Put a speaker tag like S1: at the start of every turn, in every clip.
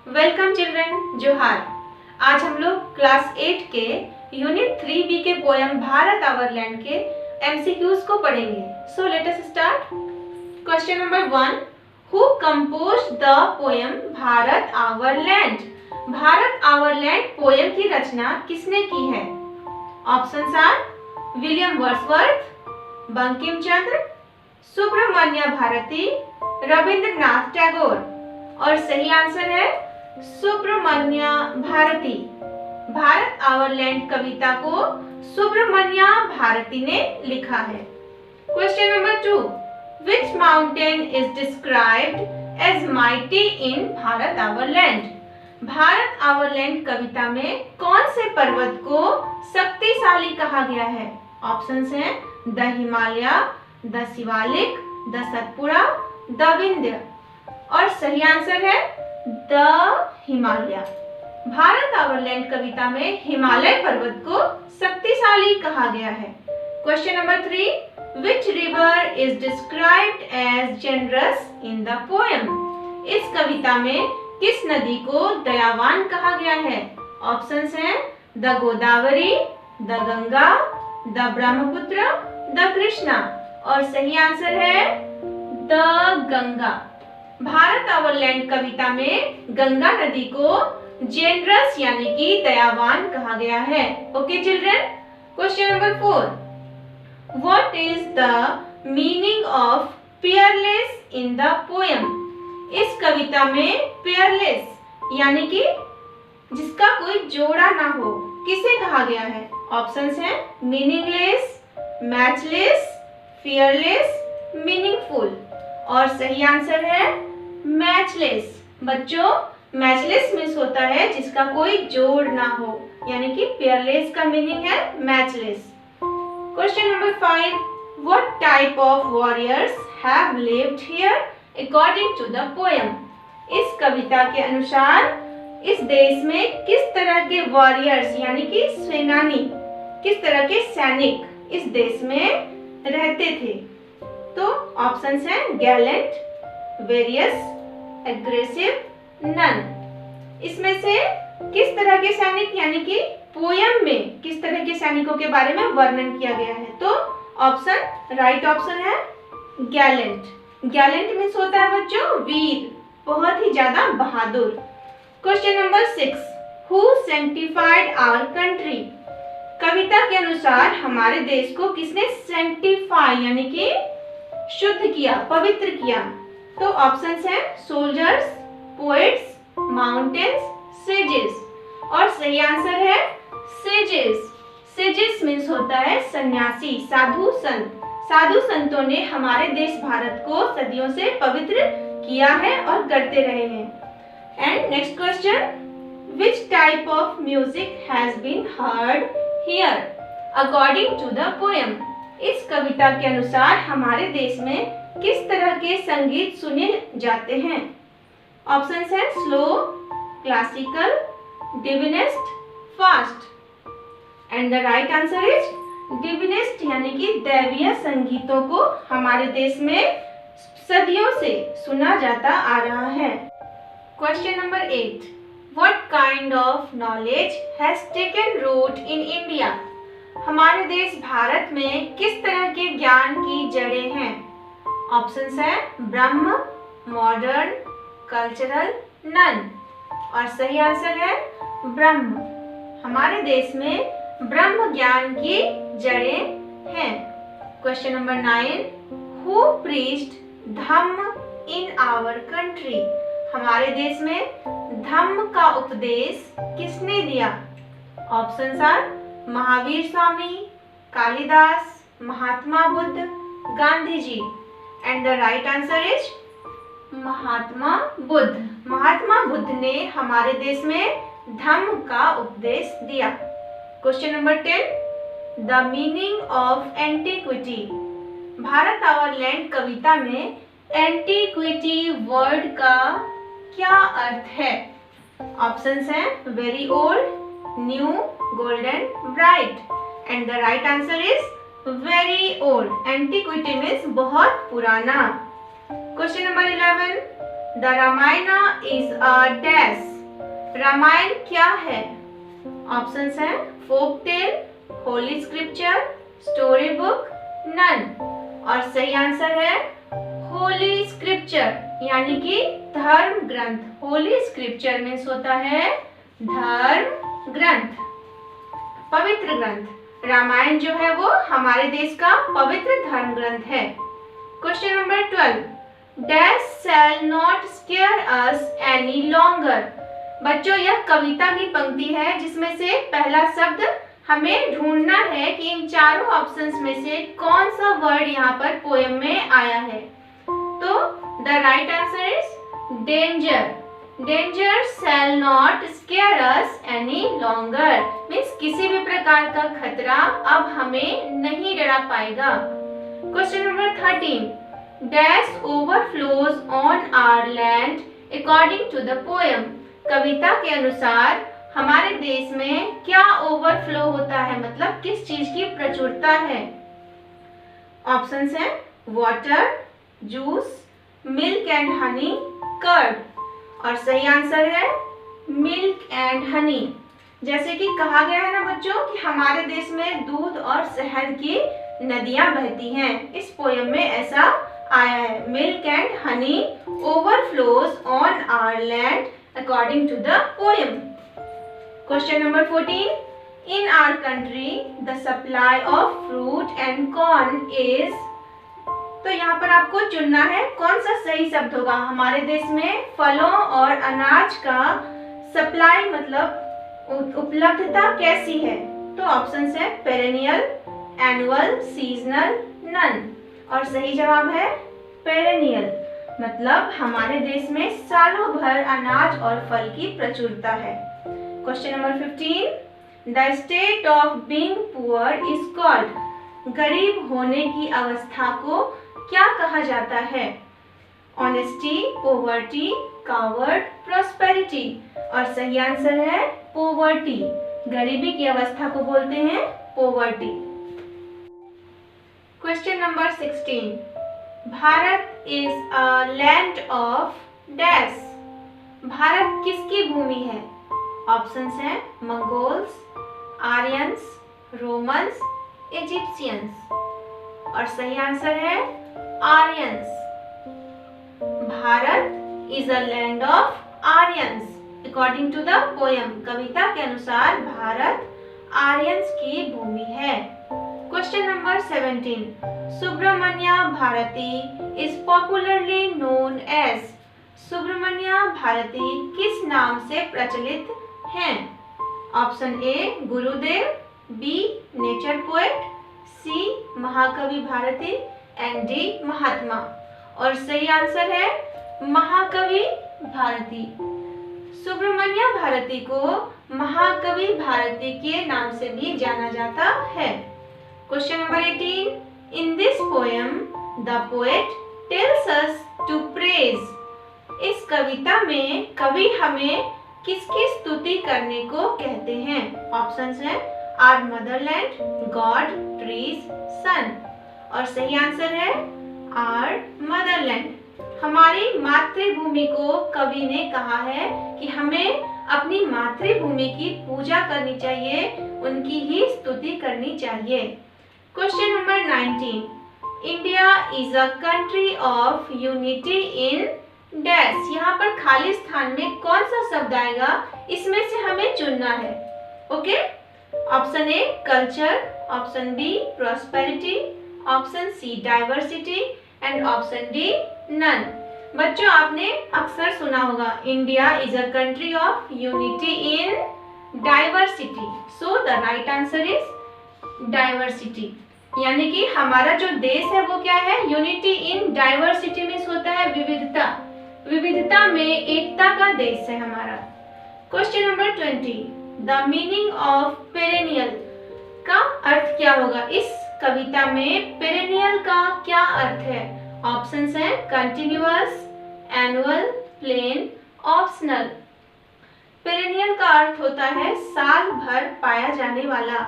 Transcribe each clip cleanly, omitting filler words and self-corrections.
S1: Welcome children, जोहार। आज हम लोग क्लास 8 के यूनिट 3B के पोएम भारत आवर लैंड के MCQs को पढ़ेंगे। So let us start. Question number 1, who composed the poem Bharat our land? Bharat our land poem की रचना किसने की है? Options are William Wordsworth, Bankim Chandra, Subramania Bharati, Rabindranath Tagore. और सही आंसर है सुब्रमण्य भारती। भारत आवर लैंड कविता को सुब्रमण्य भारती ने लिखा है। Question number 2, which mountain is described as mighty in Bharat our land? Bharat our land कविता में कौन से पर्वत को शक्तिशाली कहा गया है? ऑप्शंस हैं the Himalaya, the Shivalik, the Satpura, the Vindhya. और सही आंसर है the Himalaya. Bharat our land कविता में हिमालय पर्वत को शक्तिशाली कहा गया है। Question number 3, which river is described as generous in the poem? इस कविता में किस नदी को दयावान कहा गया है? ऑप्शंस हैं the Godavari, the Ganga, the Brahmaputra, the Krishna. और सही आंसर है the Ganga. Bharat our land कविता में गंगा नदी को जेनरस यानी कि दयावान कहा गया है। Okay children. Question number 4, what is the meaning of Peerless in the poem? इस कविता में पियरलेस यानी कि जिसका कोई जोड़ा ना हो किसे कहा गया है? ऑप्शंस हैं मीनिंगलेस, मैचलेस, फियरलेस, मीनिंगफुल। और सही आंसर है मैचलेस। बच्चों, मैचलेस मीन्स होता है जिसका कोई जोड़ ना हो, यानी कि पेयरलेस का मीनिंग है matchless. Question number 5, what type of warriors have lived here according to the poem? इस कविता के अनुसार इस देश में किस तरह के वॉरियर्स यानी कि सेनानी, किस तरह के सैनिक इस देश में रहते थे? तो ऑप्शंस हैं गैलेंट, वेरियस, एग्रेसिव, नन। इसमें से किस तरह के सैनिक यानी कि पोयम में किस तरह के सैनिकों के बारे में वर्णन किया गया है? तो ऑप्शन राइट ऑप्शन है गैलेंट। गैलेंट मीन्स होता है बच्चों वीर, बहुत ही ज्यादा बहादुर। Question number 6, who sanctified our country? कविता के अनुसार हमारे देश को किसने सैंक्टिफाई यानी कि शुद्ध किया, पवित्र किया? तो ऑप्शंस हैं सोल्जर्स, पोएट्स, माउंटेन्स, सेजेस। और सही आंसर है सेजेस। सेजेस मीन्स होता है सन्यासी, साधु संत। साधु संतों ने हमारे देश भारत को सदियों से पवित्र किया है और करते रहे हैं। And next question, which type of music has been heard here according to the poem? इस कविता के अनुसार हमारे देश में किस तरह के संगीत सुने जाते हैं? ऑप्शंस हैं slow, classical, divinest, fast. And the right answer is divinest यानी कि दैवीय संगीतों को हमारे देश में सदियों से सुना जाता आ रहा है। Question number 8, what kind of knowledge has taken root in India? हमारे देश भारत में किस तरह के ज्ञान की जड़ें हैं? ऑप्शंस हैं ब्रह्म, मॉडर्न, कल्चरल, नन। और सही आंसर है ब्रह्म। हमारे देश में ब्रह्म ज्ञान की जड़ें हैं। Question number 9, who preached dhamma in our country? हमारे देश में धम्म का उपदेश किसने दिया? Options are Mahavir Swami, Kalidas, Mahatma Buddha, Gandhi ji. And the right answer is Mahatma Buddha. Mahatma Buddha ने हमारे देश में धम्म का उपदेश दिया। Question number 10, the meaning of antiquity? Bharat our land कविता में एंटीक्विटी वर्ड का क्या अर्थ है? ऑप्शंस हैं very old, new, golden, bright. And the right answer is very old. Antiquity means बहुत पुराना। Question number 11, the Ramayana is a dash Ramayana क्या है? ऑप्शंस हैं folk tale, holy scripture, story book, none. और सही आंसर है होली स्क्रिप्चर, यानी कि धर्म ग्रंथ। होली स्क्रिप्चर मीन्स होता है धर्म ग्रंथ, पवित्र ग्रंथ। रामायण जो है वो हमारे देश का पवित्र धर्म ग्रंथ है। Question number 12, dash shall not square us any longer. बच्चों यह कविता की पंक्ति है जिसमें से पहला शब्द हमें ढूंढना है कि इन चारों ऑप्शंस में से कौन सा वर्ड यहाँ पर पोएम में आया है। तो the right answer is danger. Danger shall not square us any longer means किसी भी प्रकार का खतरा अब हमें नहीं डरा पाएगा। Question number 13, dash overflows on our land according to the poem. कविता के अनुसार हमारे देश में क्या ओवरफ्लो होता है, मतलब किस चीज की प्रचुरता है। ऑप्शंस हैं water, juice, milk and honey, curd. और सही आंसर है मिल्क एंड हनी। जैसे कि कहा गया है ना बच्चों कि हमारे देश में दूध और शहद की नदियां बहती हैं, इस पोएम में ऐसा आया है। Milk and honey overflows on our land according to the poem. Question number 14, in our country the supply of fruit and corn is। तो यहाँ पर आपको चुनना है कौन सा सही शब्द होगा। हमारे देश में फलों और अनाज का सप्लाई मतलब उपलब्धता कैसी है। तो ऑप्शंस है पेरेनियल, एनुअल, सीजनल, नन। और सही जवाब है पेरेनियल, मतलब हमारे देश में सालों भर अनाज और फल की प्रचुरता है। Question number 15, the state of being poor is called. गरीब होने की अवस्था को क्या कहा जाता है। Honesty, poverty, coward, prosperity. और सही आंसर है पोवर्टी। गरीबी की अवस्था को बोलते हैं poverty. Question number 16, Bharat is a land of dash. Bharat किसकी भूमि है। ऑप्शंस हैं मंगोल्स, आर्यंस, रोमन्स, इजिप्शियंस। और सही आंसर है Aryans. Bharat is a land of Aryans according to the poem. कविता के अनुसार भारत आर्यंस की भूमि है। Question number 17, Subramania Bharati is popularly known as. Subramania Bharati किस नाम से प्रचलित हैं। Option A Gurudev, be nature poet, सी महाकवि भारती एंड डी महात्मा। और सही आंसर है महाकवि भारती। सुब्रमण्य भारती को महाकवि भारती के नाम से भी जाना जाता है। Question number 18, in this poem the poet tells us to praise। इस कविता में कवि हमें किसकी स्तुति करने को कहते हैं। ऑप्शंस हैं आवर मदरलैंड, गॉड, ट्रीज, सन। और सही आंसर है आवर मदरलैंड। हमारी मातृभूमि को कवि ने कहा है कि हमें अपनी मातृभूमि की पूजा करनी चाहिए, उनकी ही स्तुति करनी चाहिए। Question number 19, India is a country of unity in dash. यहाँ पर खाली स्थान में कौन सा शब्द आएगा, इसमें से हमें चुनना है। Okay, option A culture, option B prosperity, option C diversity and option D none. बच्चों आपने अक्सर सुना होगा India is a country of unity in diversity. So the right answer is diversity, यानी कि हमारा जो देश है वो क्या है, यूनिटी इन डाइवर्सिटी मीन्स होता है विविधता। विविधता में एकता का देश है हमारा। Question number 20, the meaning of perennial का अर्थ क्या होगा। इस कविता में पेरेनियल का क्या अर्थ है। ऑप्शंस हैं continuous, annual, plain, optional. Perennial का अर्थ होता है साल भर पाया जाने वाला।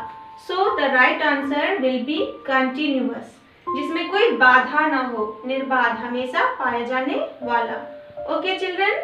S1: So the right answer will be continuous, जिसमें कोई बाधा ना हो, निर्बाध, हमेशा पाया जाने वाला। Okay children.